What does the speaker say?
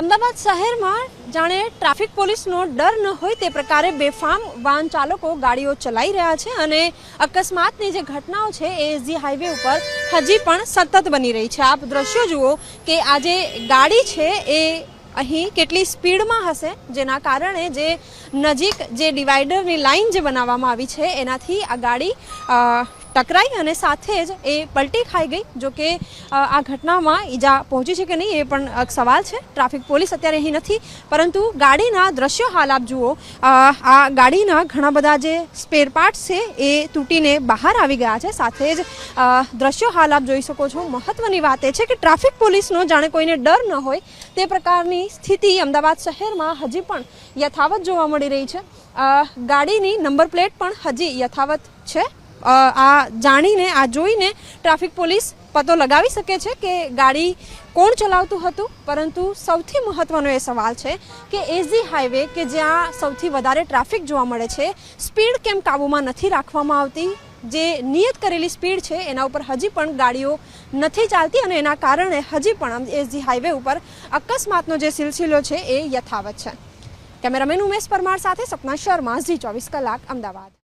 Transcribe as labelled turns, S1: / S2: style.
S1: અમદાવાદ શહેરમાં જાણે ટ્રાફિક પોલીસનો ડર ન હોય તે પ્રકારે બેફામ વાહન ચાલકો ગાડીઓ ચલાવી રહ્યા છે અને અકસ્માતની જે ઘટનાઓ છે એ એસજી હાઈવે ઉપર હજી પણ સતત બની રહી છે। આપ દ્રશ્યો જુઓ કે આ જે ગાડી છે એ અહીં કેટલી સ્પીડમાં હશે, જેના કારણે જે નજીક જે ડિવાઈડરની લાઈન જે બનાવવામાં આવી છે એનાથી આ ગાડી ટકરાઈ અને સાથે જ એ પલટી ખાઈ ગઈ। જો કે આ ઘટનામાં ઈજા પહોંચી છે કે નહીં એ પણ એક સવાલ છે। ટ્રાફિક પોલીસ અત્યારે અહીં નથી, પરંતુ ગાડીના દ્રશ્યો હાલ આપ જુઓ, આ ગાડીના ઘણા બધા જે સ્પેર પાર્ટ્સ છે એ તૂટીને બહાર આવી ગયા છે। સાથે જ દ્રશ્યો હાલ આપ જોઈ શકો છો। મહત્વની વાત એ છે કે ટ્રાફિક પોલીસનો જાણે કોઈને ડર ન હોય તે પ્રકારની સ્થિતિ અમદાવાદ શહેરમાં હજી પણ યથાવત જોવા મળી રહી છે। ગાડીની નંબર પ્લેટ પણ હજી યથાવત છે। આ જાણીને આ જોઈને ટ્રાફિક પોલીસ પતો લગાવી શકે છે કે ગાડી કોણ ચલાવતું હતું, પરંતુ સૌથી મહત્વનો એ સવાલ છે કે એસજી હાઈવે કે જ્યાં સૌથી વધારે ટ્રાફિક જોવા મળે છે, સ્પીડ કેમ કાબૂમાં નથી રાખવામાં આવતી? જે નિયત કરેલી સ્પીડ છે એના ઉપર હજી પણ ગાડીઓ નથી ચાલતી અને એના કારણે હજી પણ એસજી હાઈવે ઉપર અકસ્માતનો જે સિલસિલો છે એ યથાવત છે। કેમેરામેન ઉમેશ પરમાર સાથે સપના શર્મા, ઝી 24 કલાક, અમદાવાદ।